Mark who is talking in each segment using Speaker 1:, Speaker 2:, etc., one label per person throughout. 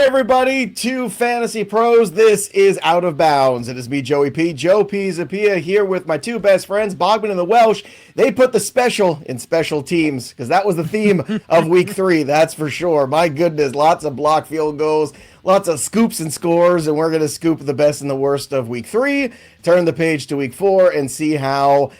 Speaker 1: everybody, to Fantasy Pros. This is Out of Bounds. It is me, Joey P. Joe Pisapia, here with my two best friends, Bogman and the Welsh. They put the special in special teams, because that was the theme of Week 3, that's for sure. My goodness, lots of block field goals, lots of scoops and scores, and we're going to scoop the best and the worst of Week 3, turn the page to Week 4, and see how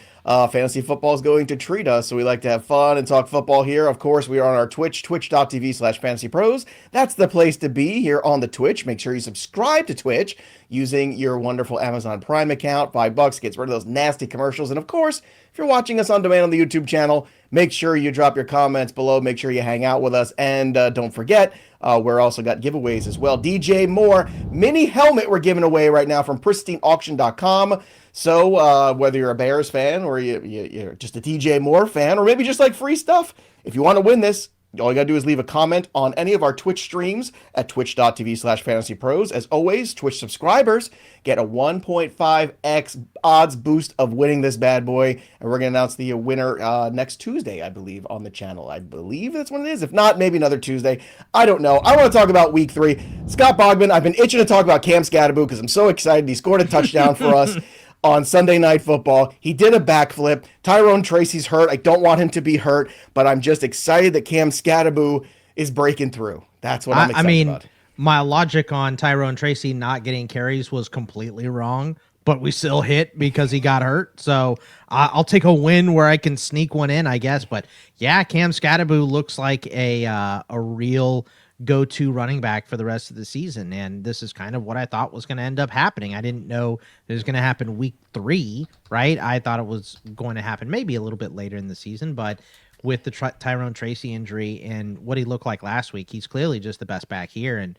Speaker 1: fantasy football is going to treat us. So we like to have fun and talk football here. Of course, we are on our Twitch, twitch.tv/fantasypros. That's the place to be here on the Twitch. Make sure you subscribe to Twitch using your wonderful Amazon Prime account. $5 gets rid of those nasty commercials. And of course, if you're watching us on demand on the YouTube channel, make sure you drop your comments below. Make sure you hang out with us. And don't forget, we're also got giveaways as well. DJ Moore mini helmet we're giving away right now from pristineauction.com. So whether you're a Bears fan or you're just a DJ Moore fan, or maybe just like free stuff, if you want to win this, all you got to do is leave a comment on any of our Twitch streams at twitch.tv/fantasypros. As always, Twitch subscribers get a 1.5x odds boost of winning this bad boy. And we're going to announce the winner next Tuesday, I believe, on the channel. I believe that's what it is. If not, maybe another Tuesday. I don't know. I want to talk about Week 3. Scott Bogman, I've been itching to talk about Cam Skattebo because I'm so excited. He scored a touchdown for us on Sunday Night Football. He did a backflip. Tyrone Tracy's hurt. I don't want him to be hurt, but I'm just excited that Cam Skattebo is breaking through. That's what I'm excited about.
Speaker 2: My logic on Tyrone Tracy not getting carries was completely wrong, but we still hit because he got hurt. So I'll take a win where I can sneak one in, I guess. But yeah, Cam Skattebo looks like a real go-to running back for the rest of the season, and this is kind of what I thought was going to end up happening. I didn't know it was going to happen Week 3, right? I thought it was going to happen maybe a little bit later in the season, but with the Tyrone Tracy injury and what he looked like last week, he's clearly just the best back here. And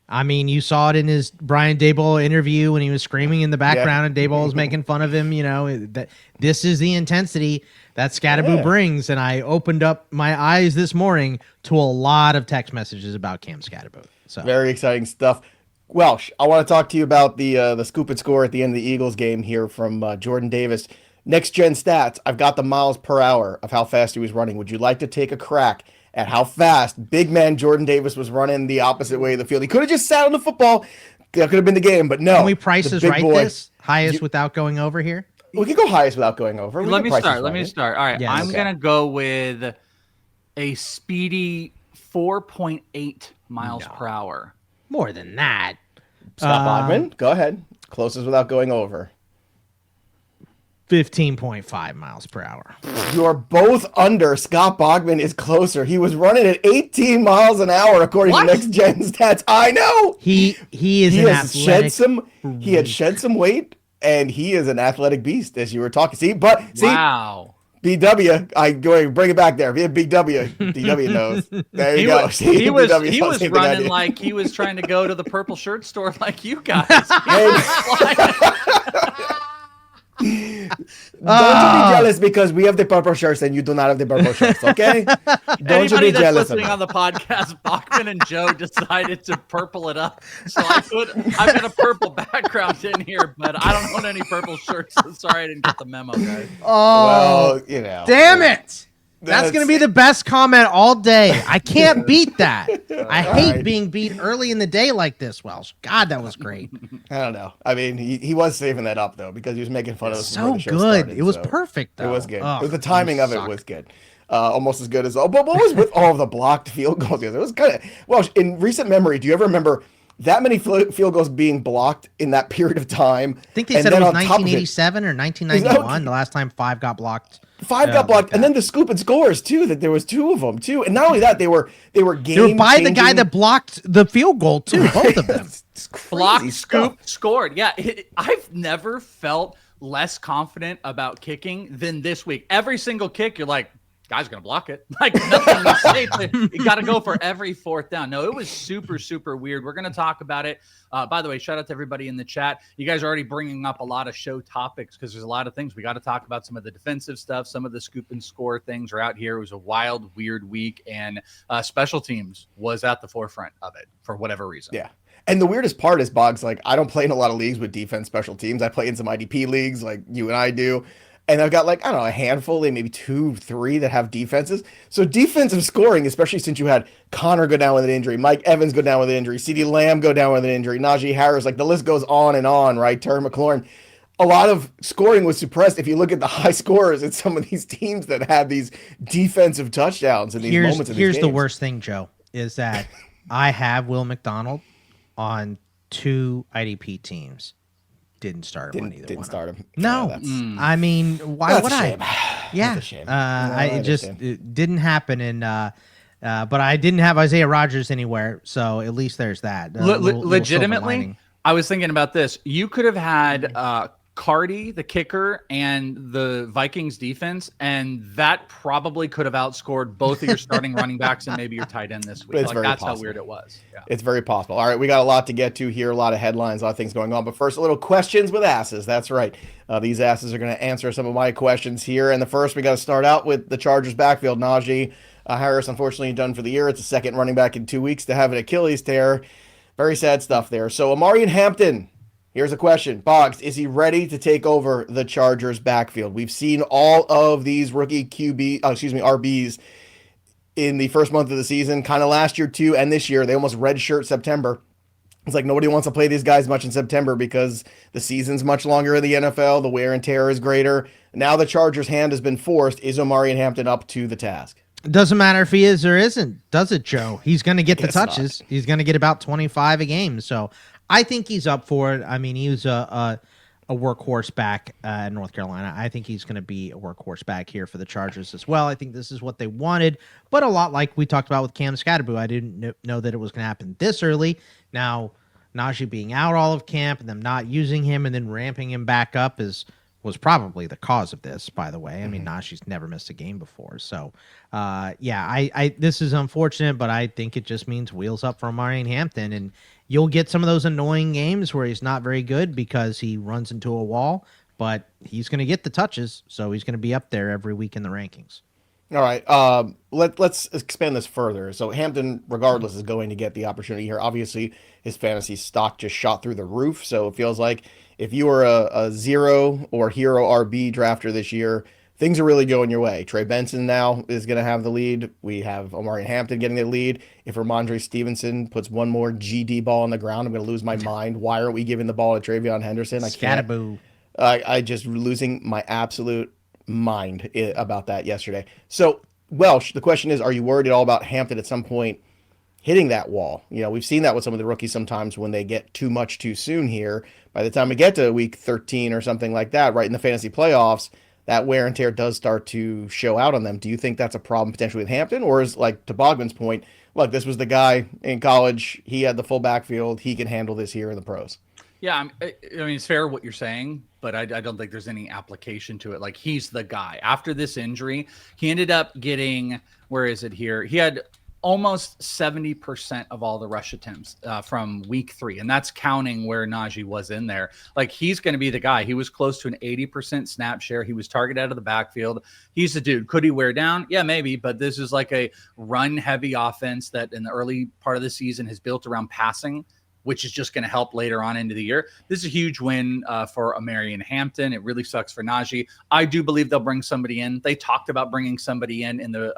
Speaker 2: I mean, you saw it in his Brian Daboll interview when he was screaming in the background and Daboll was making fun of him. You know, that this is the intensity that Skattebo brings. And I opened up my eyes this morning to a lot of text messages about Cam Skattebo. So
Speaker 1: very exciting stuff. Welsh, I want to talk to you about the scoop and score at the end of the Eagles game here from Jordan Davis. Next gen stats. I've got the miles per hour of how fast he was running. Would you like to take a crack at how fast big man Jordan Davis was running the opposite way of the field? He could have just sat on the football. That could have been the game, but no.
Speaker 2: Can we prices right this? Highest without going over here?
Speaker 1: We can go highest without going over.
Speaker 3: Let me start. All right. Yes. I'm going to go with a speedy 4.8 miles per hour.
Speaker 2: More than that.
Speaker 1: Scott Bogman, go ahead. Closest without going over.
Speaker 2: 15.5 miles per hour.
Speaker 1: You are both under. Scott Bogman is closer. He was running at 18 miles an hour according to next gen stats. I know.
Speaker 2: He
Speaker 1: had shed some weight, and he is an athletic beast, as you were talking. Wow. BW, I go bring it back there. BW knows. There you go.
Speaker 3: He was running like he was trying to go to the purple shirt store like you guys.
Speaker 1: Don't you be jealous because we have the purple shirts and you do not have the purple shirts, okay? Don't you be jealous.
Speaker 3: Listening on the podcast, Bachman and Joe decided to purple it up. So I've got a purple background in here, but I don't own any purple shirts. So sorry I didn't get the memo, guys.
Speaker 2: Oh, well, you know. Damn it. That's going to be the best comment all day. I can't beat that. I hate being beat early in the day like this, Welsh. God, that was great.
Speaker 1: I don't know. I mean, he was saving that up, though, because he was making fun of us.
Speaker 2: So good. It was perfect, though.
Speaker 1: It was good. The timing of it was good. Almost as good as all. But what was with all of the blocked field goals? It was kind of, well, in recent memory, do you ever remember that many field goals being blocked in that period of time?
Speaker 2: I think they said it was 1987 or 1991, the last time 5 got blocked.
Speaker 1: 5 got blocked, and then the scoop and scores too. That there was 2 of them too, and not only that, they were game. They were
Speaker 2: by the guy that blocked the field goal too. Both of them
Speaker 3: blocked, scoop, scored. Yeah, I've never felt less confident about kicking than this week. Every single kick, you're like, guy's gonna block it. Like nothing is safe. You got to go for every 4th down. No, it was super, super weird. We're gonna talk about it. By the way, shout out to everybody in the chat. You guys are already bringing up a lot of show topics because there's a lot of things we got to talk about. Some of the defensive stuff, some of the scoop and score things are out here. It was a wild, weird week, and special teams was at the forefront of it for whatever reason.
Speaker 1: Yeah. And the weirdest part is, Boggs, like, I don't play in a lot of leagues with defense special teams. I play in some IDP leagues like you and I do. And I've got like, I don't know, a handful, maybe 2, 3 that have defenses. So defensive scoring, especially since you had Connor go down with an injury, Mike Evans go down with an injury, CeeDee Lamb go down with an injury, Najee Harris, like the list goes on and on, right? Terry McLaurin. A lot of scoring was suppressed. If you look at the high scorers, it's some of these teams that had these defensive touchdowns in these moments in these
Speaker 2: Here's the
Speaker 1: games.
Speaker 2: worst thing, Joe, is that I have Will McDonald on 2 IDP teams. Didn't start him on either
Speaker 1: Didn't
Speaker 2: one.
Speaker 1: start him.
Speaker 2: No, I mean, why would I? Yeah,
Speaker 1: That's a shame.
Speaker 2: It didn't happen, and but I didn't have Isaiah Rodgers anywhere, so at least there's that.
Speaker 3: Legitimately, I was thinking about this. You could have had Cardi, the kicker, and the Vikings defense, and that probably could have outscored both of your starting running backs and maybe your tight end this week. That's how weird it was. Yeah.
Speaker 1: It's very possible. All right, we got a lot to get to here, a lot of headlines, a lot of things going on. But first, a little questions with asses. That's right. These asses are going to answer some of my questions here. And the first, we got to start out with the Chargers backfield. Najee Harris, unfortunately, done for the year. It's a second running back in 2 weeks to have an Achilles tear. Very sad stuff there. So Omarion Hampton. Here's a question. Boggs, is he ready to take over the Chargers backfield? We've seen all of these rookie RBs in the first month of the season, kind of last year too, and this year. They almost redshirt September. It's like nobody wants to play these guys much in September because the season's much longer in the NFL. The wear and tear is greater. Now the Chargers' hand has been forced. Is Omarion Hampton up to the task?
Speaker 2: It doesn't matter if he is or isn't, does it, Joe? He's going to get the touches. He's going to get about 25 a game. So I think he's up for it. I mean, he was a workhorse back in North Carolina. I think he's going to be a workhorse back here for the Chargers as well. I think this is what they wanted, but a lot like we talked about with Cam Skattebo. I didn't know that it was going to happen this early. Now, Najee being out all of camp and them not using him and then ramping him back up was probably the cause of this, by the way. I mean, Najee's never missed a game before. So, I this is unfortunate, but I think it just means wheels up for Omarion Hampton, and you'll get some of those annoying games where he's not very good because he runs into a wall, but he's going to get the touches, so he's going to be up there every week in the rankings.
Speaker 1: All right, let's expand this further. So Hampton, regardless, is going to get the opportunity here. Obviously, his fantasy stock just shot through the roof, so it feels like if you were a zero or hero RB drafter this year, things are really going your way. Trey Benson now is going to have the lead. We have Omarion Hampton getting the lead. If Ramondre Stevenson puts one more GD ball on the ground, I'm going to lose my mind. Why aren't we giving the ball to TreVeyon Henderson?
Speaker 2: Skattebo.
Speaker 1: I just losing my absolute mind about that yesterday. So, Welsh, the question is, are you worried at all about Hampton at some point hitting that wall? You know, we've seen that with some of the rookies sometimes when they get too much too soon here. By the time we get to week 13 or something like that, right in the fantasy playoffs, that wear and tear does start to show out on them. Do you think that's a problem potentially with Hampton? Or is, like, to Bogman's point, look, this was the guy in college. He had the full backfield. He can handle this here in the pros.
Speaker 3: Yeah, I mean, it's fair what you're saying, but I don't think there's any application to it. Like, he's the guy. After this injury, he ended up getting, where is it here? He had almost 70% of all the rush attempts from week 3. And that's counting where Najee was in there. Like, he's going to be the guy. He was close to an 80% snap share. He was targeted out of the backfield. He's the dude. Could he wear down? Yeah, maybe. But this is like a run heavy offense that in the early part of the season has built around passing, which is just going to help later on into the year. This is a huge win for Omarion Hampton. It really sucks for Najee. I do believe they'll bring somebody in. They talked about bringing somebody in the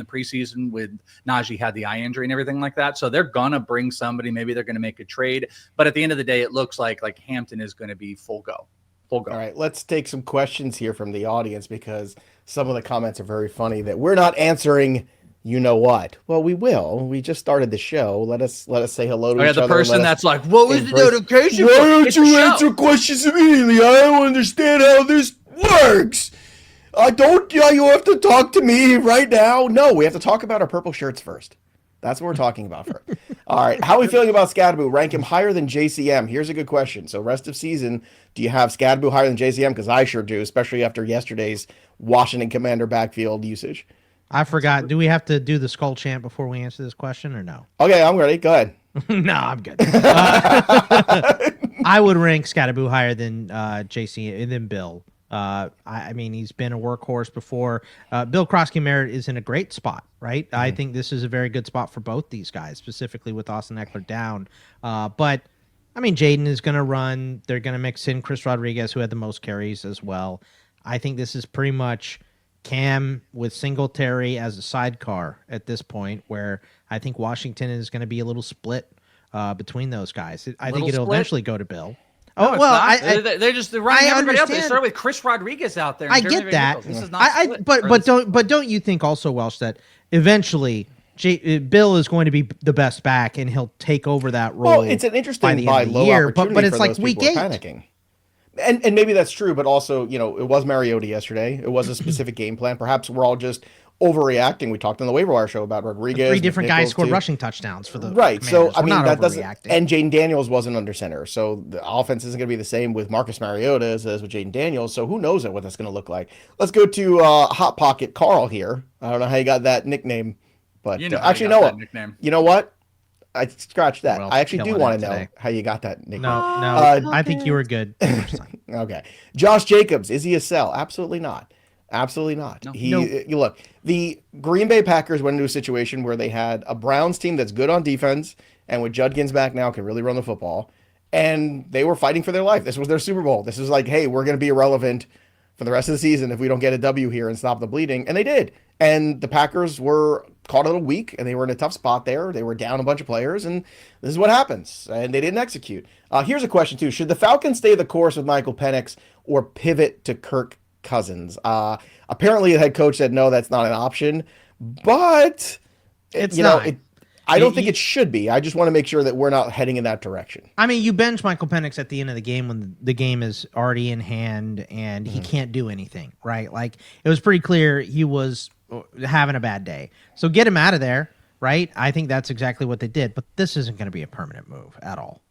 Speaker 3: preseason with Najee had the eye injury and everything like that. So they're going to bring somebody. Maybe they're going to make a trade. But at the end of the day, it looks like Hampton is going to be full go. Full go.
Speaker 1: All right, let's take some questions here from the audience because some of the comments are very funny that we're not answering. You know what? Well, we will. We just started the show. Let us say hello to each other.
Speaker 3: The person that's like, what was the notification?
Speaker 1: Why don't you answer questions immediately? I don't understand how this works. You have to talk to me right now. No, we have to talk about our purple shirts first. That's what we're talking about first. All right. How are we feeling about Skattebo? Rank him higher than JCM. Here's a good question. So rest of season, do you have Skattebo higher than JCM? Because I sure do, especially after yesterday's Washington Commander backfield usage.
Speaker 2: I forgot. Do we have to do the skull chant before we answer this question or no?
Speaker 1: Okay, I'm ready. Go ahead.
Speaker 2: No, I'm good. I would rank Skattebo higher than JC and then Bill. I mean, he's been a workhorse before. Bill Krosky-Merritt is in a great spot, right? Mm-hmm. I think this is a very good spot for both these guys, specifically with Austin Eckler down. But, I mean, Jaden is going to run. They're going to mix in Chris Rodriguez, who had the most carries as well. I think this is pretty much Cam with Singletary as a sidecar at this point, where I think Washington is going to be a little split between those guys. I think it'll eventually go to Bill.
Speaker 3: No, they're just running everybody up. They started with Chris Rodriguez out there.
Speaker 2: I get that. This is not but don't you think also, Welsh, that eventually Bill is going to be the best back and he'll take over that role?
Speaker 1: Well, it's an interesting buy low
Speaker 2: year,
Speaker 1: opportunity
Speaker 2: but it's
Speaker 1: for
Speaker 2: like
Speaker 1: those
Speaker 2: week
Speaker 1: people
Speaker 2: 8.
Speaker 1: Panicking. And maybe that's true, but also, it was Mariota yesterday. It was a specific game plan. Perhaps we're all just overreacting. We talked on the waiver wire show about Rodriguez.
Speaker 2: 3 different guys scored rushing touchdowns for the
Speaker 1: right.
Speaker 2: Commanders.
Speaker 1: So that doesn't. And Jaden Daniels wasn't under center, so the offense isn't going to be the same with Marcus Mariota as with Jaden Daniels. So who knows what that's going to look like? Let's go to Hot Pocket Carl here. I don't know how you got that nickname, but actually, no. You know what? I scratched that. I actually do want to know how you got that nickname.
Speaker 2: No, I think you were good.
Speaker 1: Okay. Josh Jacobs, is he a sell? Absolutely not. Absolutely not.
Speaker 2: No.
Speaker 1: You look, the Green Bay Packers went into a situation where they had a Browns team that's good on defense, and with Judkins back now can really run the football, and they were fighting for their life. This was their Super Bowl. This was like, hey, we're going to be irrelevant for the rest of the season if we don't get a W here and stop the bleeding, and they did. And the Packers were caught a little weak, and they were in a tough spot there. They were down a bunch of players, and this is what happens. And they didn't execute. Here's a question, too. Should the Falcons stay the course with Michael Penix or pivot to Kirk Cousins? Apparently, the head coach said, no, that's not an option. But, I don't think it should be. I just want to make sure that we're not heading in that direction.
Speaker 2: I mean, you bench Michael Penix at the end of the game when the game is already in hand and he can't do anything, right? Like, it was pretty clear he was having a bad day. So get him out of there, right? I think that's exactly what they did. But this isn't going to be a permanent move at all.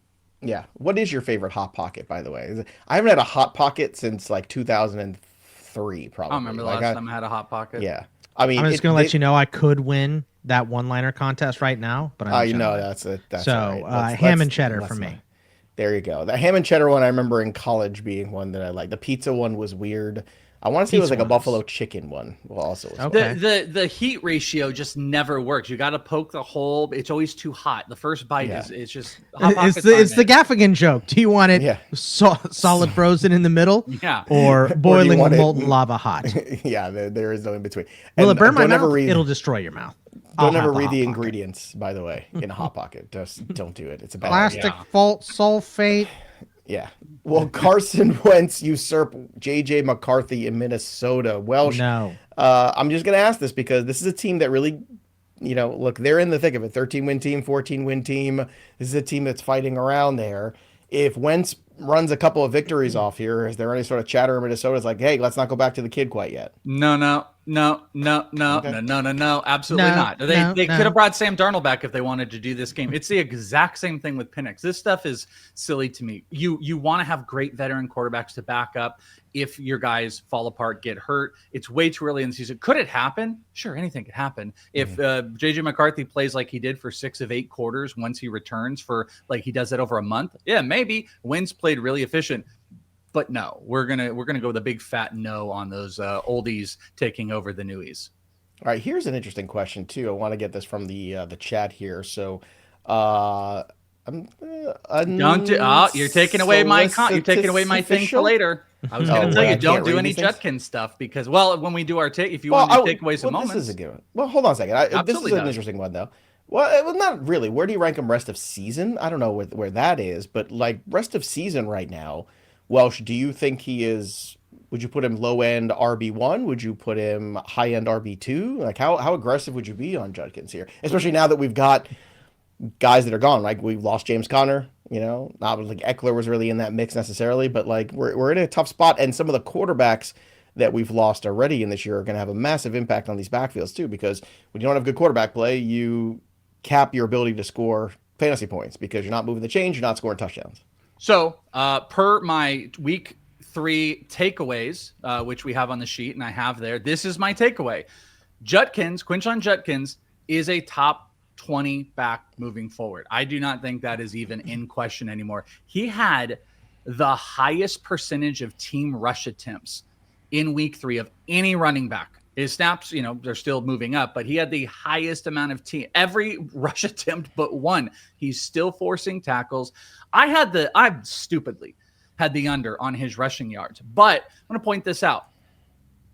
Speaker 1: Yeah. What is your favorite Hot Pocket, by the way? I haven't had a Hot Pocket since like 2003, probably.
Speaker 3: I don't remember the last time I had a Hot Pocket.
Speaker 1: Yeah. I mean,
Speaker 2: I'm just going to let you know I could win that one-liner contest right now, but I'm
Speaker 1: that's it. That's
Speaker 2: so
Speaker 1: right.
Speaker 2: ham and cheddar for me.
Speaker 1: There you go. The ham and cheddar one I remember in college being one that I liked. The pizza one was weird. I want to say it was like a buffalo chicken one. Well, also
Speaker 3: the heat ratio just never works. You got to poke the hole. It's always too hot. The first bite is just.
Speaker 2: It's the Gaffigan joke. Do you want it solid frozen in the middle?
Speaker 3: Yeah.
Speaker 2: Or boiling with molten lava hot?
Speaker 1: Yeah, there is no in between.
Speaker 2: Will it burn my mouth? It'll destroy your mouth.
Speaker 1: Don't ever read the ingredients, by the way, in a Hot Pocket. Just don't do it. It's a bad
Speaker 2: plastic fault sulfate.
Speaker 1: Yeah. Well, Carson Wentz usurp J.J. McCarthy in Minnesota. Welsh.
Speaker 2: No.
Speaker 1: I'm just going to ask this because this is a team that really, look, they're in the thick of it. 13-win team, 14-win team. This is a team that's fighting around there. If Wentz runs a couple of victories off here, is there any sort of chatter in Minnesota? It's like, hey, let's not go back to the kid quite yet.
Speaker 3: No. Absolutely not. They could have brought Sam Darnold back if they wanted to do this game. It's the exact same thing with Penix. This stuff is silly to me. You want to have great veteran quarterbacks to back up if your guys fall apart, get hurt. It's way too early in the season. Could it happen? Sure, anything could happen. If J.J. McCarthy plays like he did for 6 of 8 quarters once he returns for like he does it over a month, yeah, maybe. Wentz played really efficient. But no, we're gonna go with a big fat no on those oldies taking over the newies.
Speaker 1: All right, here's an interesting question too. I want to get this from the chat here. So,
Speaker 3: you're taking away my thing for later. I was going to tell you don't do any Judkins stuff because when we do our take, if you want to take away some moments,
Speaker 1: this is a good one. Well, hold on a second. This is an interesting one though. Well, not really. Where do you rank him rest of season? I don't know where that is, but like rest of season right now. Welsh, do you think he is? Would you put him low end RB1? Would you put him high end RB2? Like how aggressive would you be on Judkins here? Especially now that we've got guys that are gone. Like we've lost James Conner. Not like Eckler was really in that mix necessarily, but like we're in a tough spot, and some of the quarterbacks that we've lost already in this year are going to have a massive impact on these backfields too. Because when you don't have good quarterback play, you cap your ability to score fantasy points because you're not moving the chains, you're not scoring touchdowns.
Speaker 3: So, per my week 3 takeaways, which we have on the sheet and I have there, this is my takeaway. Quinshon Judkins is a top 20 back moving forward. I do not think that is even in question anymore. He had the highest percentage of team rush attempts in week 3 of any running back. His snaps, they're still moving up, but he had the highest amount of every rush attempt but one. He's still forcing tackles. I stupidly had the under on his rushing yards, but I'm going to point this out.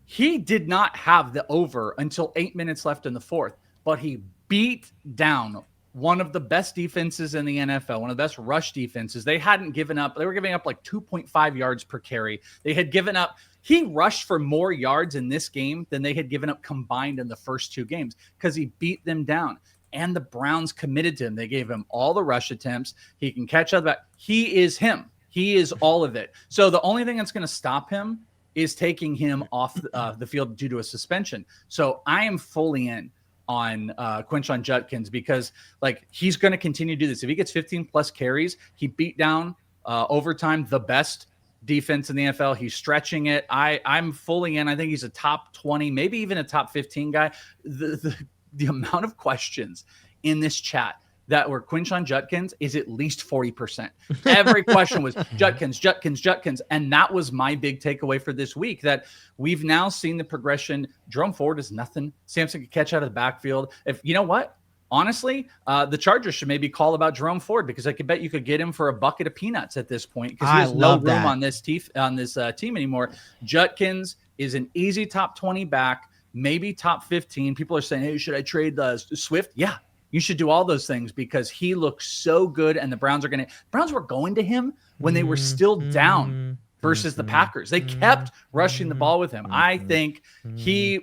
Speaker 3: He did not have the over until 8 minutes left in the fourth, but he beat down one of the best defenses in the NFL, one of the best rush defenses. They hadn't given up. They were giving up like 2.5 yards per carry. They had given up. He rushed for more yards in this game than they had given up combined in the first 2 games because he beat them down. And the Browns committed to him. They gave him all the rush attempts. He can catch up. He is him. He is all of it. So the only thing that's going to stop him is taking him off the field due to a suspension. So I am fully in on Quinshon Judkins because like he's going to continue to do this. If he gets 15 plus carries, he beat down overtime the best defense in the NFL. He's stretching it. I'm fully in. I think he's a top 20, maybe even a top 15 guy. The amount of questions in this chat that were Quinshon Judkins is at least 40%. Every question was Judkins. And that was my big takeaway for this week, that we've now seen the progression. Jerome Ford is nothing. Samson could catch out of the backfield. If you know what, honestly, the Chargers should maybe call about Jerome Ford because I could bet you could get him for a bucket of peanuts at this point because he has no room on this team anymore. Judkins is an easy top 20 back, maybe top 15. People are saying, hey, should I trade the Swift? Yeah. You should do all those things because he looks so good, and the Browns were going to him when they were still down versus the Packers. They kept rushing the ball with him. I think he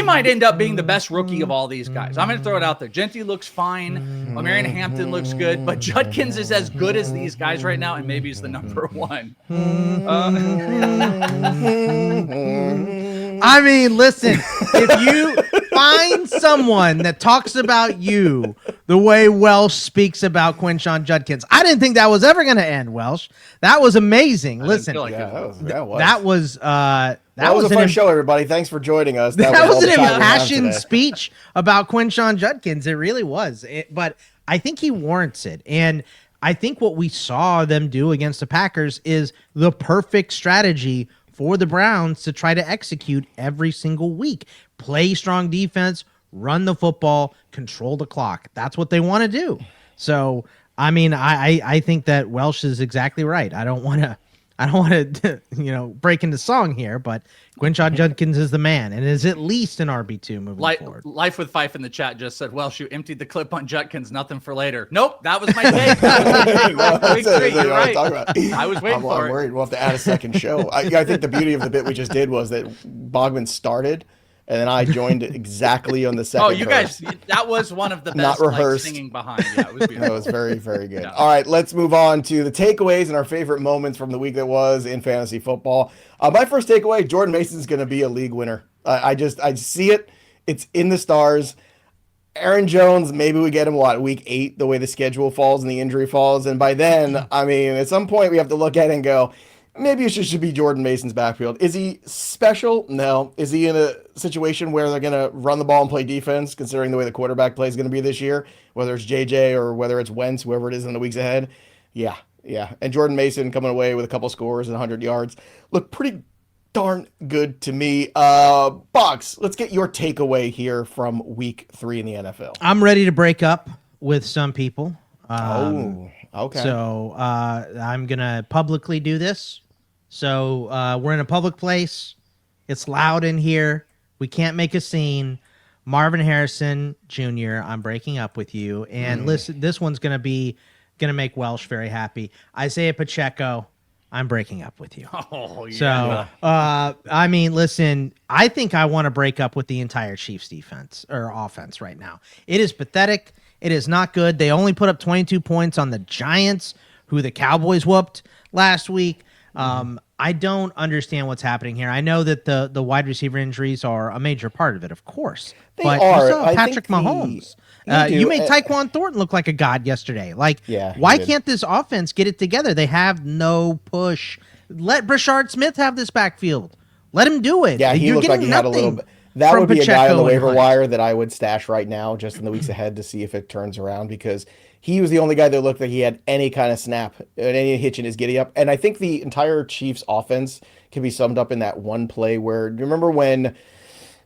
Speaker 3: might end up being the best rookie of all these guys. I'm going to throw it out there. Genty looks fine. Omarion Hampton looks good, but Judkins is as good as these guys right now, and maybe he's the number one.
Speaker 2: I mean, listen, if you find someone that talks about you the way Welsh speaks about Quinshon Judkins, I didn't think that was ever going to end, Welsh. That was amazing. Listen, that was a fun
Speaker 1: show, everybody. Thanks for joining us.
Speaker 2: That was an impassioned speech about Quinshon Judkins. It really was. But I think he warrants it. And I think what we saw them do against the Packers is the perfect strategy for the Browns to try to execute every single week. Play strong defense, run the football, control the clock. That's what they want to do. So, I mean, I think that Welsh is exactly right. I don't want to break into song here, but Quinshon Judkins is the man and is at least an RB2 moving forward.
Speaker 3: Life with Fife in the chat just said, Welsh, you emptied the clip on Judkins, nothing for later. Nope, that was my take. You're right. I was waiting for it.
Speaker 1: I'm worried we'll have to add a second show. I think the beauty of the bit we just did was that Bogman started, and then I joined exactly on the second.
Speaker 3: Oh, you guys, that was one of the best singing behind. Yeah, it was beautiful.
Speaker 1: That was very, very good. Yeah. All right, let's move on to the takeaways and our favorite moments from the week that was in fantasy football. My first takeaway, Jordan Mason's going to be a league winner. I see it. It's in the stars. Aaron Jones, maybe we get him, week 8, the way the schedule falls and the injury falls. And by then, I mean, at some point we have to look at it and go, maybe it should be Jordan Mason's backfield. Is he special? No. Is he in a situation where they're going to run the ball and play defense, considering the way the quarterback play is going to be this year, whether it's JJ or whether it's Wentz, whoever it is in the weeks ahead? Yeah. And Jordan Mason coming away with a couple scores and 100 yards. Look pretty darn good to me. Box, let's get your takeaway here from week 3 in the NFL.
Speaker 2: I'm ready to break up with some people.
Speaker 1: Okay.
Speaker 2: So I'm going to publicly do this. So we're in a public place. It's loud in here. We can't make a scene. Marvin Harrison Jr., I'm breaking up with you. And listen, this one's going to make Welsh very happy. Isaiah Pacheco, I'm breaking up with you.
Speaker 3: Oh, yeah.
Speaker 2: So, I mean, listen, I think I want to break up with the entire Chiefs defense or offense right now. It is pathetic. It is not good. They only put up 22 points on the Giants, who the Cowboys whooped last week. I don't understand what's happening here. I know that the wide receiver injuries are a major part of it, of course. But you saw Patrick Mahomes. You made Tyquan Thornton look like a god yesterday. Why can't this offense get it together? They have no push. Let Brashard Smith have this backfield. Let him do it.
Speaker 1: Yeah, he looked like he had a little bit. That would be a guy on the waiver wire that I would stash right now just in the weeks ahead to see if it turns around, because he was the only guy that looked like he had any kind of snap, any hitch in his giddy up. And I think the entire Chiefs offense can be summed up in that one play where, do you remember when,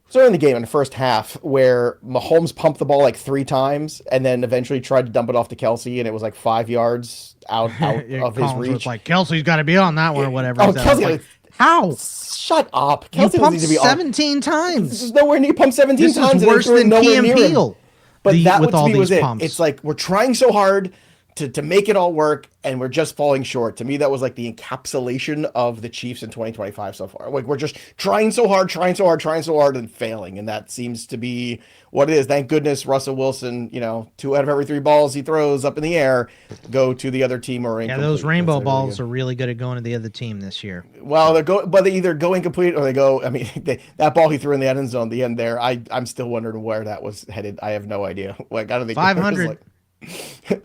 Speaker 1: so in the game in the first half, where Mahomes pumped the ball like 3 times and then eventually tried to dump it off to Kelsey, and it was like 5 yards out of his reach.
Speaker 2: Like, Kelsey's got to be on that one or whatever.
Speaker 1: Kelsey,
Speaker 2: How?
Speaker 1: Shut up.
Speaker 2: You
Speaker 1: Kelce doesn't
Speaker 2: pumped
Speaker 1: need to be
Speaker 2: 17 times.
Speaker 1: This is nowhere near pump 17
Speaker 2: This
Speaker 1: times.
Speaker 2: is
Speaker 1: and
Speaker 2: worse
Speaker 1: they threw it
Speaker 2: than
Speaker 1: nowhere
Speaker 2: Key
Speaker 1: near
Speaker 2: and
Speaker 1: him.
Speaker 2: Peele.
Speaker 1: But that
Speaker 2: with
Speaker 1: to
Speaker 2: all
Speaker 1: me was
Speaker 2: these
Speaker 1: it.
Speaker 2: pumps.
Speaker 1: It's like we're trying so hard to make it all work, and we're just falling short. To me, that was like the encapsulation of the Chiefs in 2025 so far. Like we're just trying so hard, and failing, and that seems to be what it is. Thank goodness Russell Wilson, 2 out of every 3 balls he throws up in the air go to the other team or incomplete.
Speaker 2: Yeah, those rainbow balls are really good at going to the other team this year.
Speaker 1: Well, they either go incomplete or they go. I mean, that ball he threw in the end zone, the end there. I'm still wondering where that was headed. I have no idea. Like I don't think
Speaker 2: 500.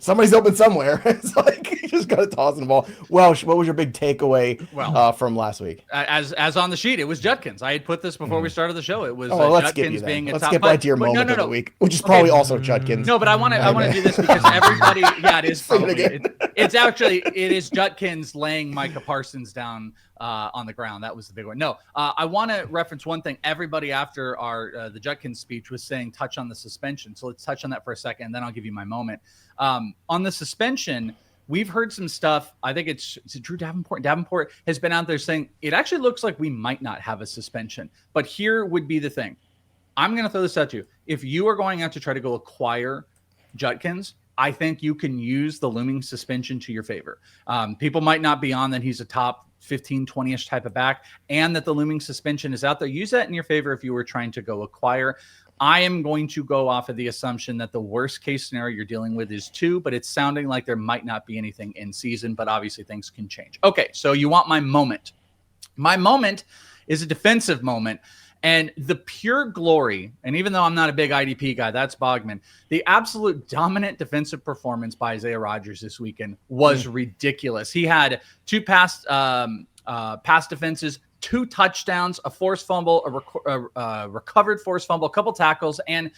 Speaker 1: Somebody's open somewhere. It's like you just got to toss the ball. Welsh, what was your big takeaway from last week?
Speaker 3: As on the sheet, it was Judkins. I had put this before we started the show. It was
Speaker 1: Judkins
Speaker 3: being a
Speaker 1: let's
Speaker 3: top.
Speaker 1: skip right to your moment of the week, which is probably also Judkins.
Speaker 3: No, but I want to do this because everybody. Yeah, it is probably. It is Judkins laying Micah Parsons down on the ground. That was the big one. No, I want to reference one thing. Everybody after the Judkins speech was saying touch on the suspension. So let's touch on that for a second, and then I'll give you my moment. On the suspension, we've heard some stuff. I think it's Drew Davenport. Davenport has been out there saying it actually looks like we might not have a suspension. But here would be the thing. I'm going to throw this at you. If you are going out to try to go acquire Judkins, I think you can use the looming suspension to your favor. People might not be on that he's a top 15, 20-ish type of back, and that the looming suspension is out there. Use that in your favor if you were trying to go acquire. I am going to go off of the assumption that the worst case scenario you're dealing with is 2, but it's sounding like there might not be anything in season, but obviously things can change. Okay, so you want my moment. My moment is a defensive moment. And the pure glory, and even though I'm not a big IDP guy, that's Bogman, the absolute dominant defensive performance by Isaiah Rodgers this weekend was ridiculous. He had 2 pass defenses, 2 touchdowns, a forced fumble, a recovered forced fumble, a couple tackles, and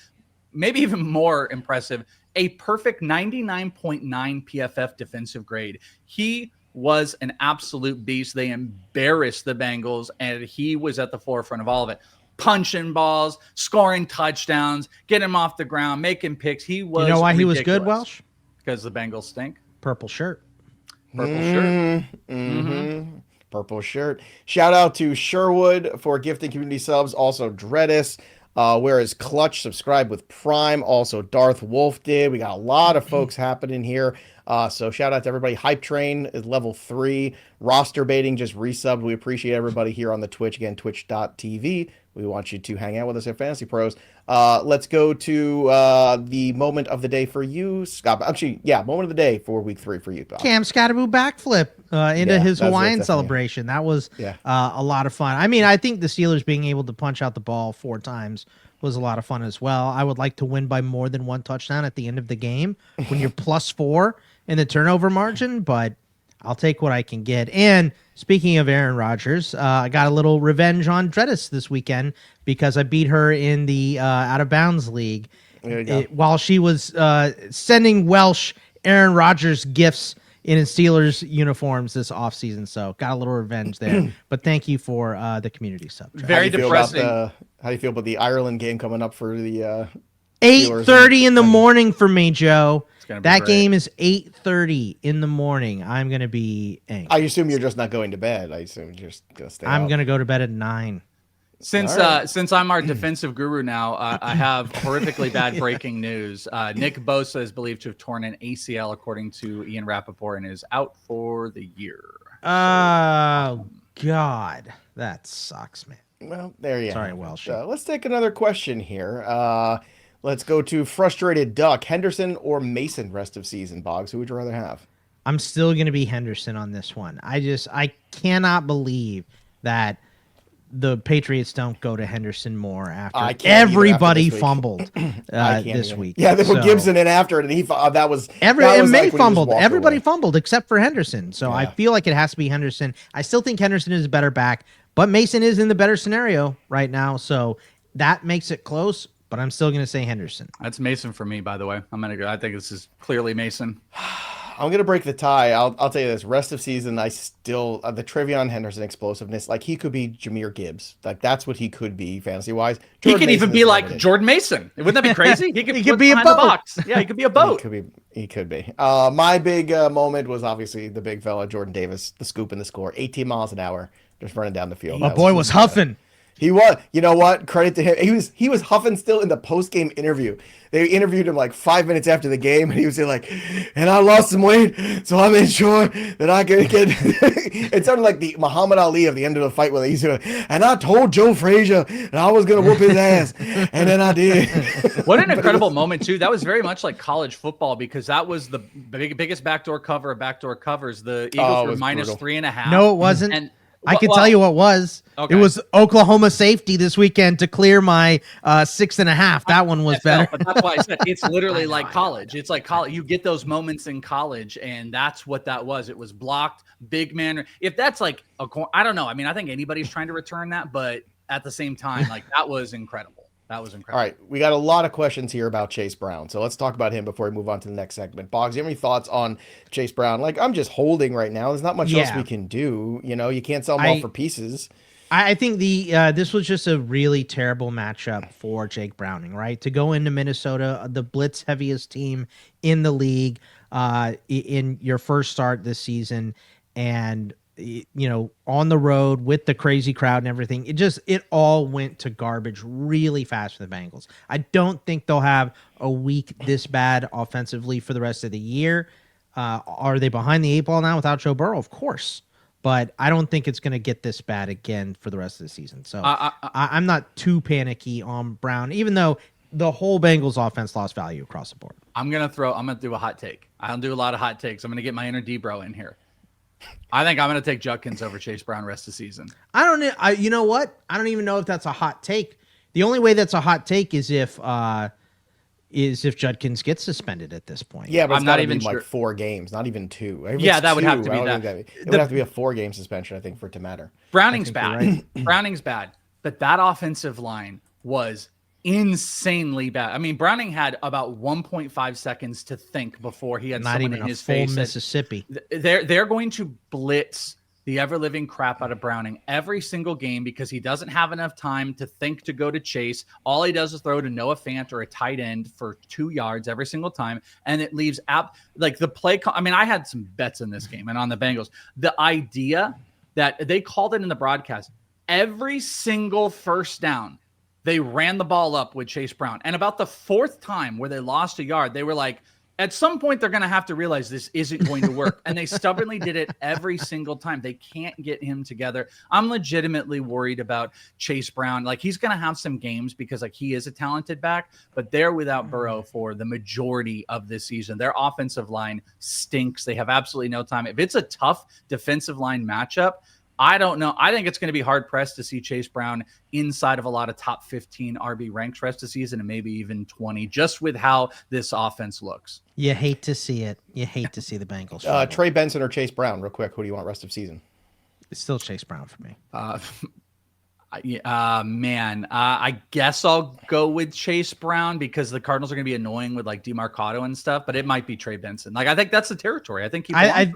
Speaker 3: maybe even more impressive, a perfect 99.9 PFF defensive grade. He was an absolute beast. They embarrassed the Bengals, and he was at the forefront of all of it. Punching balls, scoring touchdowns, getting him off the ground, making picks. He was.
Speaker 2: You know why
Speaker 3: ridiculous.
Speaker 2: he was good, Welsh?
Speaker 3: Because the Bengals stink.
Speaker 2: Purple shirt.
Speaker 1: Purple shirt. Shout out to Sherwood for gifting community subs. Also Dreadis. Whereas Clutch subscribed with Prime. Also Darth Wolf did. We got a lot of folks happening here. So shout out to everybody. Hype Train is level 3. Roster baiting just resubbed. We appreciate everybody here on the Twitch. Again, twitch.tv. We want you to hang out with us at Fantasy Pros. Let's go to the moment of the day for you, Scott. Actually, moment of the day for week 3 for you, Bob.
Speaker 2: Cam Skattebo backflip into his Hawaiian celebration. That was a lot of fun. I mean, I think the Steelers being able to punch out the ball 4 times was a lot of fun as well. I would like to win by more than 1 touchdown at the end of the game when you're +4 in the turnover margin, but I'll take what I can get. And speaking of Aaron Rodgers, I got a little revenge on Dreadis this weekend because I beat her in the Out of Bounds League while she was sending Welsh Aaron Rodgers gifts in Steelers uniforms this offseason. So got a little revenge there. But thank you for the community sub.
Speaker 3: Very depressing.
Speaker 1: How do you feel about the Ireland game coming up for the
Speaker 2: 8:30 in the morning for me, Joe. That
Speaker 3: great.
Speaker 2: game is 8:30 in the morning. I'm going to be angry.
Speaker 1: I assume you're just not going to bed. I assume you're just going to stay
Speaker 2: I'm
Speaker 1: up.
Speaker 2: going to go to bed at 9.
Speaker 3: Since I'm our defensive guru now, I have horrifically bad breaking news. Nick Bosa is believed to have torn an ACL, according to Ian Rappaport, and is out for the year.
Speaker 2: Oh, God. That sucks, man.
Speaker 1: Well, there you
Speaker 2: Sorry,
Speaker 1: have it.
Speaker 2: Welsh.
Speaker 1: Let's take another question here. Let's go to Frustrated Duck. Henderson or Mason rest of season, Boggs? Who would you rather have?
Speaker 2: I'm still going to be Henderson on this one. I cannot believe that the Patriots don't go to Henderson more after everybody fumbled this week.
Speaker 1: Yeah, they put Gibson in after it, and he that was
Speaker 2: fumbled. Everybody fumbled except for Henderson. So I feel like it has to be Henderson. I still think Henderson is a better back, but Mason is in the better scenario right now, so that makes it close. But I'm still going to say Henderson.
Speaker 3: That's Mason for me, by the way. I think this is clearly Mason.
Speaker 1: I'm going to break the tie. I'll tell you this. Rest of season, I still the TreVeyon Henderson explosiveness. Like, he could be Jahmyr Gibbs. Like, that's what he could be fantasy-wise.
Speaker 3: He could even be like Jordan Mason. Wouldn't that be crazy? He could be a boat. Box. Yeah, he could be a boat.
Speaker 1: He could be. My big moment was obviously the big fella, Jordan Davis, the scoop and the score. 18 miles an hour. just running down the field.
Speaker 2: My
Speaker 1: That
Speaker 2: boy was huffing.
Speaker 1: He was. You know what? Credit to him. He was huffing still in the post game interview. They interviewed him like 5 minutes after the game, and he was like, "And I lost some weight, so I made sure that I could get." It sounded like the Muhammad Ali of the end of the fight, where he said, "And I told Joe Frazier that I was gonna whoop his ass, and then I did."
Speaker 3: What an incredible moment too. That was very much like college football, because that was the biggest backdoor cover of backdoor covers. The Eagles were minus brutal. 3.5.
Speaker 2: No, it wasn't.
Speaker 3: And
Speaker 2: I can tell you what was. Okay. It was Oklahoma safety this weekend to clear my 6.5. That one was better.
Speaker 3: But that's why I said it's literally like college. It's like college. You get those moments in college, and that's what that was. It was blocked, big man. If that's like I don't know. I mean, I think anybody's trying to return that, but at the same time, like that was incredible. That was incredible.
Speaker 1: All right, we got a lot of questions here about Chase Brown, so let's talk about him before we move on to the next segment. Boggs, you have any thoughts on Chase Brown? Like, I'm just holding right now. There's not much else we can do. You know, you can't sell him off for pieces.
Speaker 2: I think this was just a really terrible matchup for Jake Browning, right? To go into Minnesota, the blitz heaviest team in the league, in your first start this season, and on the road with the crazy crowd and everything, it all went to garbage really fast for the Bengals. I don't think they'll have a week this bad offensively for the rest of the year. Are they behind the 8 ball now without Joe Burrow? Of course. But I don't think it's going to get this bad again for the rest of the season. So I'm not too panicky on Brown, even though the whole Bengals offense lost value across the board.
Speaker 3: I'm going to do a hot take. I don't do a lot of hot takes. I'm going to get my inner D-bro in here. I think I'm going to take Judkins over Chase Brown rest of the season.
Speaker 2: You know what? I don't even know if that's a hot take. The only way that's a hot take is if Judkins gets suspended at this point.
Speaker 1: Yeah, but
Speaker 3: I'm not even
Speaker 1: be
Speaker 3: sure.
Speaker 1: Like 4 games, not even 2.
Speaker 3: That would have to be that.
Speaker 1: It would have to be a 4-game suspension, I think, for it to matter.
Speaker 3: Browning's bad. Right. Browning's bad. But that offensive line was insanely bad. I mean, Browning had about 1.5 seconds to think before he had someone in his face.
Speaker 2: Mississippi.
Speaker 3: They're going to blitz the ever-living crap out of Browning every single game because he doesn't have enough time to think to go to Chase. All he does is throw to Noah Fant or a tight end for 2 yards every single time, and it leaves like the play. I mean, I had some bets in this game and on the Bengals. The idea that they called it in the broadcast, every single first down, they ran the ball up with Chase Brown. And about the 4th time where they lost a yard, they were like, at some point, they're going to have to realize this isn't going to work. And they stubbornly did it every single time. They can't get him together. I'm legitimately worried about Chase Brown. Like, he's going to have some games because, like, he is a talented back, but they're without Burrow for the majority of this season. Their offensive line stinks. They have absolutely no time. If it's a tough defensive line matchup, I don't know. I think it's going to be hard-pressed to see Chase Brown inside of a lot of top 15 RB ranks rest of the season and maybe even 20, just with how this offense looks.
Speaker 2: You hate to see it. You hate to see the Bengals.
Speaker 1: Trey Benson or Chase Brown, real quick. Who do you want rest of season?
Speaker 2: It's still Chase Brown for me.
Speaker 3: I guess I'll go with Chase Brown because the Cardinals are going to be annoying with like DeMarcado and stuff, but it might be Trey Benson. Like, I think that's the territory. I think
Speaker 2: I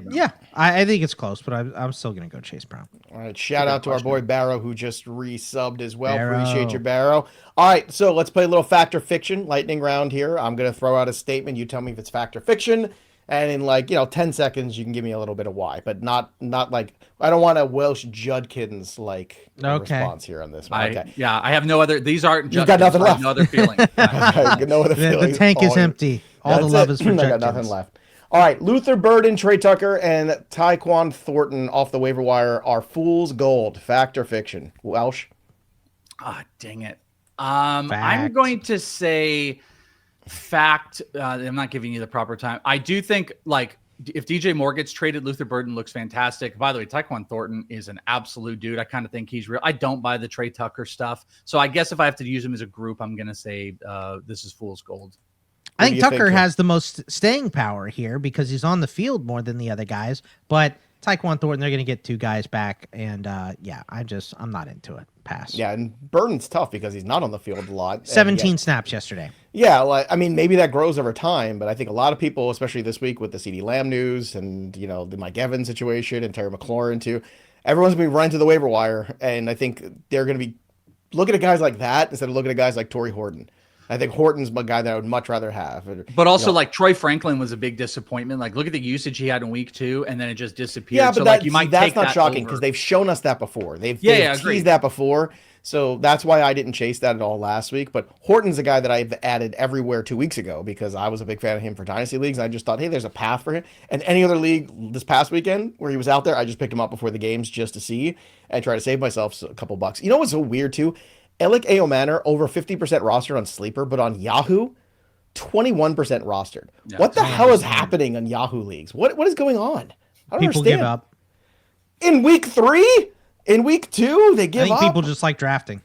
Speaker 2: think it's close, but I'm still going to go Chase Brown.
Speaker 1: All right. Shout out to our boy Barrow, who just resubbed as well.
Speaker 2: Barrow.
Speaker 1: Appreciate you, Barrow. All right. So let's play a little fact or fiction lightning round here. I'm going to throw out a statement. You tell me if it's fact or fiction. And in 10 seconds, you can give me a little bit of why, but not like, I don't want a Welsh Judkins response here on this one.
Speaker 3: I have no other, these aren't
Speaker 1: You've got nothing left.
Speaker 3: No other feeling.
Speaker 1: No other feeling.
Speaker 2: The tank is empty. All the love is for Judkins.
Speaker 1: I got nothing left. All right. Luther Burden, Trey Tucker, and Tyquan Thornton off the waiver wire are fool's gold. Fact or fiction? Welsh?
Speaker 3: Dang it. I'm going to say fact. I'm not giving you the proper time. I do think, like, if DJ Moore gets traded, Luther Burden looks fantastic. By the way, Tyquan Thornton is an absolute dude. I kind of think he's real. I don't buy the Trey Tucker stuff. So I guess if I have to use him as a group, I'm going to say this is fool's gold.
Speaker 2: I think Tucker has the most staying power here because he's on the field more than the other guys. But Tyquan Thornton, they're going to get 2 guys back. And I'm not into it. Pass.
Speaker 1: Yeah, and Burden's tough because he's not on the field a lot.
Speaker 2: 17 snaps yesterday.
Speaker 1: Yeah, maybe that grows over time, but I think a lot of people, especially this week with the CeeDee Lamb news and, the Mike Evans situation and Terry McLaurin too, everyone's going to be running to the waiver wire, and I think they're going to be looking at guys like that instead of looking at guys like Torrey Horton. I think Horton's a guy that I would much rather have.
Speaker 3: But also, like Troy Franklin was a big disappointment. Like, look at the usage he had in week 2, and then it just disappeared.
Speaker 1: Yeah, but
Speaker 3: so, like, you might
Speaker 1: that's
Speaker 3: take
Speaker 1: not
Speaker 3: that
Speaker 1: shocking
Speaker 3: over.
Speaker 1: because they've shown us that before. They've
Speaker 3: agreed.
Speaker 1: teased that before. So that's why I didn't chase that at all last week. But Horton's a guy that I've added everywhere 2 weeks ago because I was a big fan of him for Dynasty Leagues. I just thought, hey, there's a path for him. And any other league this past weekend where he was out there, I just picked him up before the games just to see and try to save myself a couple bucks. You know what's so weird too? Alec Aomanor, over 50% rostered on Sleeper, but on Yahoo, 21% rostered.
Speaker 3: Yeah,
Speaker 1: what the hell is happening on Yahoo leagues? What is going on? I don't
Speaker 2: People
Speaker 1: understand.
Speaker 2: give up.
Speaker 1: In week 3? In week 2? They give
Speaker 2: I think
Speaker 1: up?
Speaker 2: people just like drafting.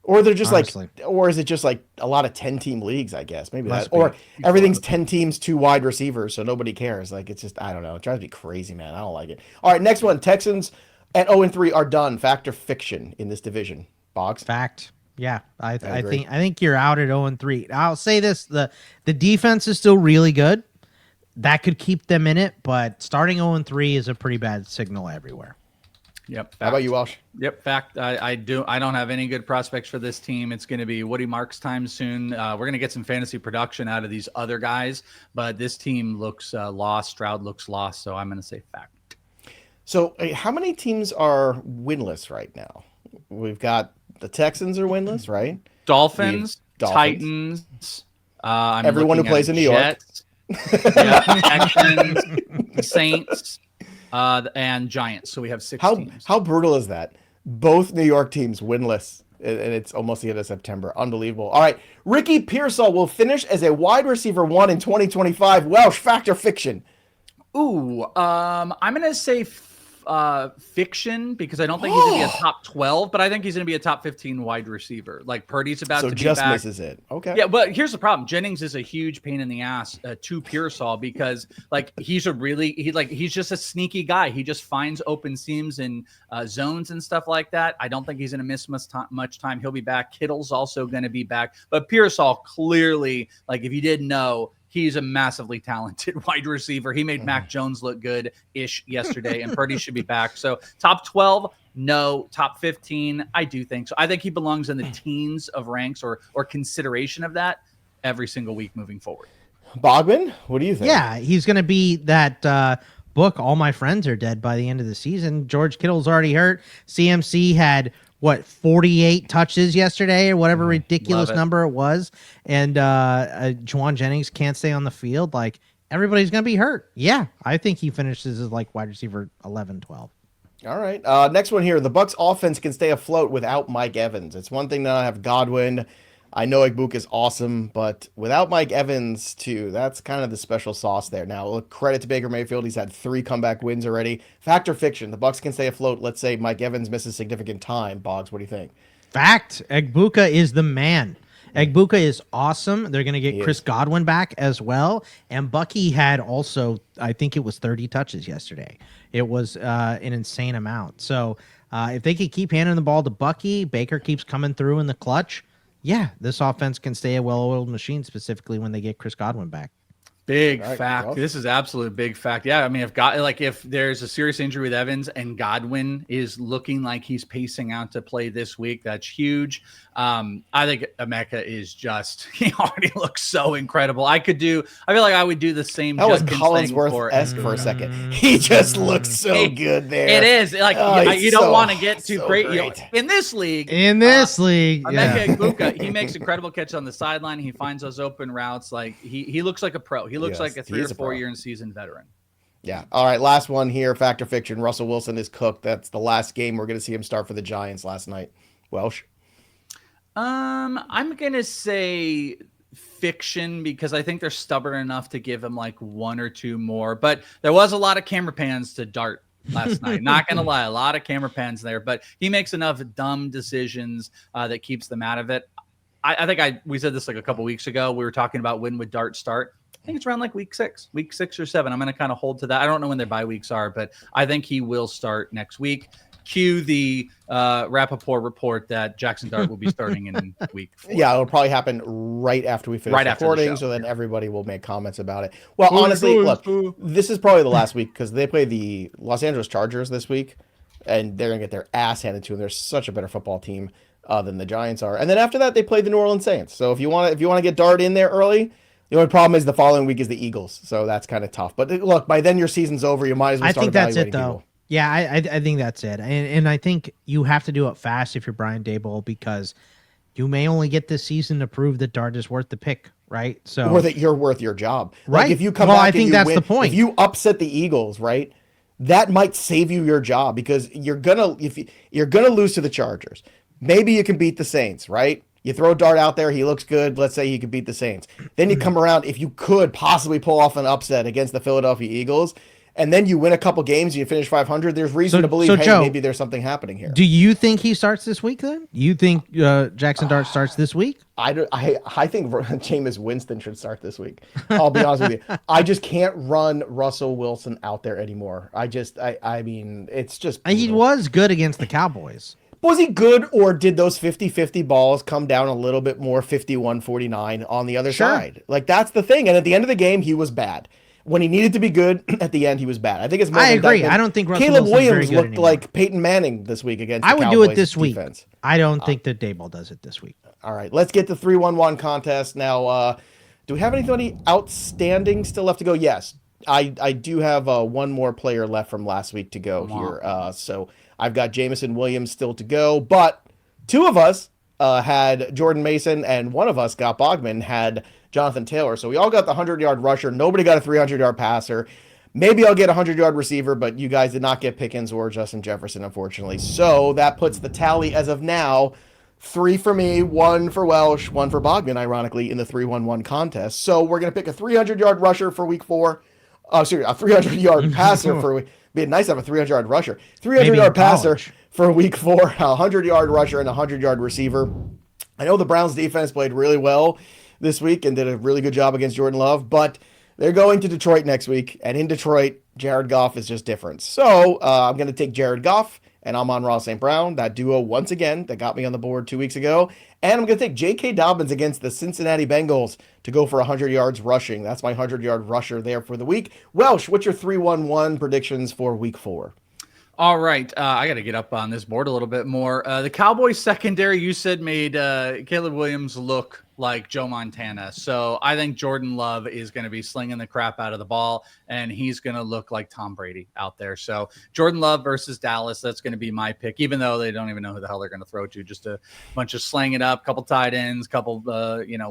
Speaker 1: Or they're just
Speaker 2: honestly.
Speaker 1: or is it just like a lot of 10-team leagues, I guess? Maybe
Speaker 2: Must
Speaker 1: that. Or
Speaker 2: be.
Speaker 1: everything's 10 teams, 2 wide receivers, so nobody cares. Like, it's just, I don't know. It drives me crazy, man. I don't like it. All right, next one. Texans at 0-3 are done. Fact or fiction in this division? Boggs?
Speaker 2: Fact. Yeah, I
Speaker 1: agree.
Speaker 2: think you're out at 0-3. I'll say this: the defense is still really good. That could keep them in it, but starting 0-3 is a pretty bad signal everywhere.
Speaker 3: Yep.
Speaker 1: How about you, Welsh?
Speaker 3: Yep. Fact. I don't have any good prospects for this team. It's going to be Woody Marks time soon. We're going to get some fantasy production out of these other guys, but this team looks lost. Stroud looks lost. So I'm going to say fact.
Speaker 1: So how many teams are winless right now? We've got the Texans are winless, right?
Speaker 3: Dolphins. Titans.
Speaker 1: Everyone who plays in New York.
Speaker 3: Texans, Saints, and Giants. So we have 6 teams.
Speaker 1: How brutal is that? Both New York teams winless, and it's almost the end of September. Unbelievable. All right, Ricky Pearsall will finish as a wide receiver 1 in 2025. Welsh, fact or fiction?
Speaker 3: Ooh, I'm gonna say fiction because I don't think he's gonna be a top 12, but I think he's gonna be a top 15 wide receiver. Like Purdy's about to be
Speaker 1: just
Speaker 3: back.
Speaker 1: misses it. Okay.
Speaker 3: Yeah, but here's the problem. Jennings is a huge pain in the ass to Pearsall because like he's just a sneaky guy. He just finds open seams and zones and stuff like that. I don't think he's gonna miss much time. He'll be back. Kittle's also gonna be back, but Pearsall clearly, like if you didn't know, he's a massively talented wide receiver. He made Mac Jones look good-ish yesterday, and Purdy should be back. So top 12, no. Top 15, I do think so. I think he belongs in the teens of ranks or consideration of that every single week moving forward.
Speaker 1: Bogman, what do you think?
Speaker 2: Yeah, he's going to be that book, All My Friends Are Dead, by the end of the season. George Kittle's already hurt. CMC had 48 touches yesterday or whatever ridiculous number it was, and Juwan Jennings can't stay on the field. Like, everybody's gonna be hurt. Yeah, I think he finishes as like wide receiver 11, 12.
Speaker 1: All right, next one here. The Bucs offense can stay afloat without Mike Evans. It's one thing to not have Godwin. I know Igbuka is awesome, but without Mike Evans, too, that's kind of the special sauce there. Now, look, credit to Baker Mayfield. He's had 3 comeback wins already. Fact or fiction? The Bucs can stay afloat. Let's say Mike Evans misses significant time. Boggs, what do you think?
Speaker 2: Fact. Igbuka is the man. Igbuka is awesome. They're going to get Chris Godwin back as well. And Bucky had also, I think it was 30 touches yesterday. It was an insane amount. So if they could keep handing the ball to Bucky, Baker keeps coming through in the clutch. Yeah, this offense can stay a well-oiled machine, specifically when they get Chris Godwin back.
Speaker 3: Big fact. This is absolute big fact. Yeah, I mean, if there's a serious injury with Evans and Godwin is looking like he's pacing out to play this week, that's huge. I think Emeka is he already looks so incredible. I feel like I would do the same.
Speaker 1: That was Collinsworth-esque for a second. He just looks so good there.
Speaker 3: It is like you don't want to get too great. In this league, Emeka Igbuka, he makes incredible catches on the sideline. He finds those open routes. Like he looks like a pro. He looks like a 3 or 4 year and seasoned veteran.
Speaker 1: Yeah. All right. Last one here. Fact or fiction? Russell Wilson is cooked. That's the last game we're going to see him start for the Giants last night. Welsh?
Speaker 3: I'm going to say fiction because I think they're stubborn enough to give him like 1 or 2 more. But there was a lot of camera pans to Dart last night. Not going to lie. A lot of camera pans there. But he makes enough dumb decisions that keeps them out of it. I think we said this like a couple weeks ago. We were talking about when would Dart start. I think it's around like week 6 or 7. I'm going to kind of hold to that. I don't know when their bye weeks are, but I think he will start next week. Cue the Rappaport report that Jaxon Dart will be starting in week 4.
Speaker 1: Yeah, it'll probably happen right after we finish recording, so then everybody will make comments about it. Well, honestly, look, this is probably the last week because they play the Los Angeles Chargers this week, and they're going to get their ass handed to them. They're such a better football team. than the Giants are. And then after that, they play the New Orleans Saints. So if you want to get Dart in there early, the only problem is the following week is the Eagles. So that's kind of tough. But look, by then your season's over. You might as well start evaluating people. I think that's it, though.
Speaker 2: Yeah, I think that's it. And I think you have to do it fast if you're Brian Daboll, because you may only get this season to prove that Dart is worth the pick, right? So,
Speaker 1: or that you're worth your job.
Speaker 2: Right.
Speaker 1: Like if you come back
Speaker 2: I think
Speaker 1: and
Speaker 2: that's
Speaker 1: win,
Speaker 2: the point.
Speaker 1: If you upset the Eagles, right, that might save you your job, because you're gonna lose to the Chargers. Maybe you can beat the Saints, right? You throw Dart out there, he looks good. Let's say you could beat the Saints. Then you come around, if you could possibly pull off an upset against the Philadelphia Eagles, and then you win a couple games and you finish 500, there's reason to believe, hey,
Speaker 2: Joe,
Speaker 1: maybe there's something happening here.
Speaker 2: Do you think he starts this week then? You think Jaxon Dart starts this week?
Speaker 1: I think Jameis Winston should start this week. I'll be honest with you. I just can't run Russell Wilson out there anymore. I mean, it's just brutal.
Speaker 2: He was good against the Cowboys.
Speaker 1: Was he good, or did those 50-50 balls come down a little bit more 51-49 on the other side? Like, that's the thing. And at the end of the game, he was bad. When he needed to be good, at the end, he was bad. I think it's more.
Speaker 2: I agree. I don't think Russell
Speaker 1: Caleb
Speaker 2: Wilson's
Speaker 1: Williams
Speaker 2: very good
Speaker 1: looked
Speaker 2: anymore.
Speaker 1: like Peyton Manning this week against the
Speaker 2: I would
Speaker 1: Cowboys
Speaker 2: do it this
Speaker 1: defense.
Speaker 2: week. I don't think that Daboll does it this week.
Speaker 1: All right, let's get the 3-1-1 contest. Now, do we have anybody outstanding still left to go? Yes, I do have one more player left from last week to go here. So I've got Jameson Williams still to go, but two of us had Jordan Mason, and one of us got Bogman, had Jonathan Taylor. So we all got the 100-yard rusher. Nobody got a 300-yard passer. Maybe I'll get a 100-yard receiver, but you guys did not get Pickens or Justin Jefferson, unfortunately. So that puts the tally as of now 3 for me, 1 for Welsh, 1 for Bogman, ironically, in the 3-1-1 contest. So we're going to pick a 300-yard rusher for week 4. A 300-yard passer for week. Be nice to have a 300-yard rusher. 300-yard passer for week 4, a 100-yard rusher, and a 100-yard receiver. I know the Browns defense played really well this week and did a really good job against Jordan Love, but they're going to Detroit next week, and in Detroit, Jared Goff is just different. So I'm going to take Jared Goff and Amon-Ra St. Brown, that duo once again that got me on the board 2 weeks ago, and I'm going to take J.K. Dobbins against the Cincinnati Bengals to go for 100 yards rushing. That's my 100-yard rusher there for the week. Welsh, what's your 3-1-1 predictions for week 4?
Speaker 3: All right. I got to get up on this board a little bit more. The Cowboys secondary, you said, made Caleb Williams look like Joe Montana. So I think Jordan Love is going to be slinging the crap out of the ball, and he's going to look like Tom Brady out there. So Jordan Love versus Dallas, that's going to be my pick, even though they don't even know who the hell they're going to throw to. Just a bunch of slang it up, couple tight ends, couple,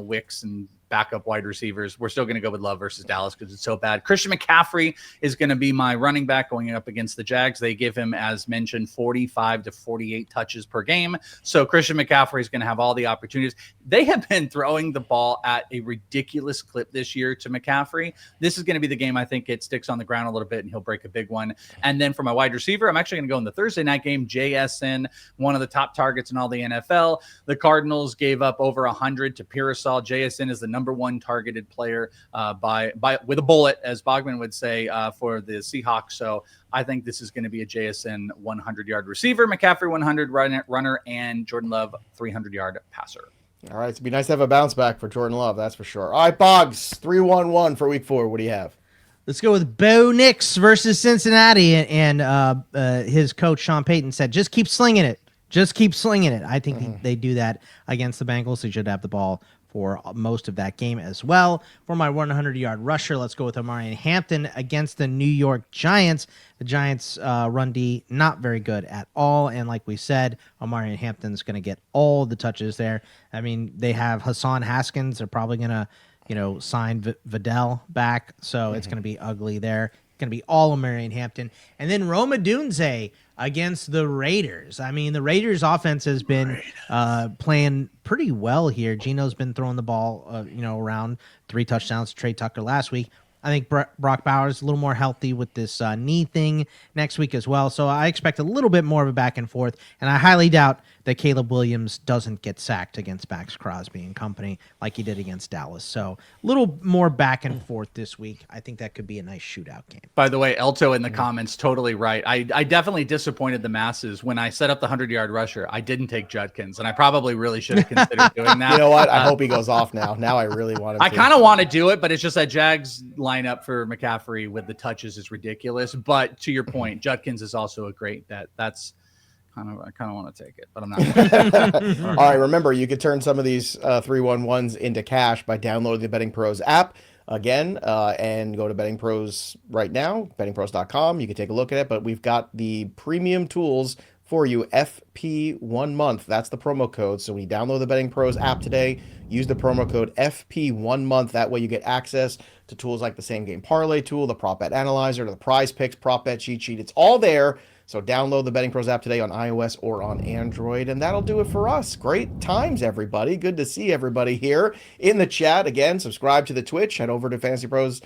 Speaker 3: wicks and backup wide receivers. We're still going to go with Love versus Dallas because it's so bad. Christian McCaffrey is going to be my running back going up against the Jags. They give him, as mentioned, 45 to 48 touches per game. So Christian McCaffrey is going to have all the opportunities. They have been throwing the ball at a ridiculous clip this year to McCaffrey. This is going to be the game I think it sticks on the ground a little bit and he'll break a big one. And then for my wide receiver, I'm actually going to go in the Thursday night game. JSN, one of the top targets in all the NFL. The Cardinals gave up over 100 to Pearsall. JSN is the number one targeted player by with a bullet, as Bogman would say, for the Seahawks. So I think this is going to be a JSN 100-yard receiver, McCaffrey 100 runner, and Jordan Love 300-yard passer.
Speaker 1: All right, it'd be nice to have a bounce back for Jordan Love, that's for sure. All right, Boggs, 3-1-1 for week 4. What do you have?
Speaker 2: Let's go with Bo Nix versus Cincinnati, and his coach Sean Payton said, "Just keep slinging it. Just keep slinging it." I think they do that against the Bengals. They should have the ball for most of that game as well. For my 100-yard rusher, let's go with Omarion Hampton against the New York Giants. The Giants' run D, not very good at all. And like we said, Omarion Hampton's going to get all the touches there. I mean, they have Hassan Haskins. They're probably going to, sign Vidal back. So it's going to be ugly there. Going to be all Omarion Hampton. And then Roma Dunze against the Raiders. I mean, the Raiders offense has been playing pretty well here. Gino's been throwing the ball, around 3 touchdowns to Trey Tucker last week. I think Brock Bowers a little more healthy with this knee thing next week as well. So I expect a little bit more of a back and forth. And I highly doubt that Caleb Williams doesn't get sacked against Max Crosby and company like he did against Dallas. So a little more back and forth this week. I think that could be a nice shootout game.
Speaker 3: By the way, Elto in the comments, totally right. I definitely disappointed the masses when I set up the 100-yard rusher. I didn't take Judkins, and I probably really should have considered doing that.
Speaker 1: You know what? I hope he goes off now. Now I really want him
Speaker 3: I kind of want to do it, but it's just that Jags lineup for McCaffrey with the touches is ridiculous. But to your point, Judkins is also a great bet. That's I kind of want to take it, but I'm not.
Speaker 1: All right, remember, you could turn some of these 3-1-1s into cash by downloading the Betting Pros app. Again, and go to Betting Pros right now, bettingpros.com. You can take a look at it, but we've got the premium tools for you, FP1 month. That's the promo code. So when you download the Betting Pros app today, use the promo code FP1 month. That way you get access to tools like the same game parlay tool, the prop bet analyzer, the prize picks, prop bet cheat sheet. It's all there. So download the Betting Pros app today on iOS or on Android, and that'll do it for us. Great times, everybody. Good to see everybody here in the chat. Again, subscribe to the Twitch. Head over to Fantasy Pros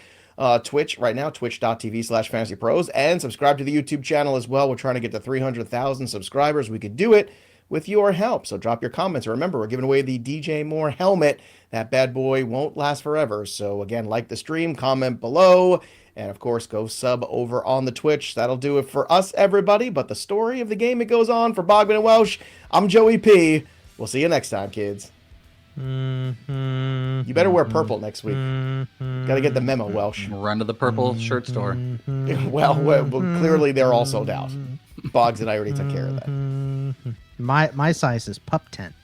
Speaker 1: Twitch right now, twitch.tv/fantasypros, and subscribe to the YouTube channel as well. We're trying to get to 300,000 subscribers. We could do it with your help. So drop your comments. Remember, we're giving away the DJ Moore helmet. That bad boy won't last forever. So again, like the stream, comment below, and of course, go sub over on the Twitch. That'll do it for us, everybody. But the story of the game, it goes on. For Bogman and Welsh, I'm Joey P. We'll see you next time, kids. You better wear purple next week. Got to get the memo, Welsh.
Speaker 3: Run to the purple shirt store.
Speaker 1: Well, clearly they're all sold out. Boggs and I already took care of that.
Speaker 2: My size is pup 10.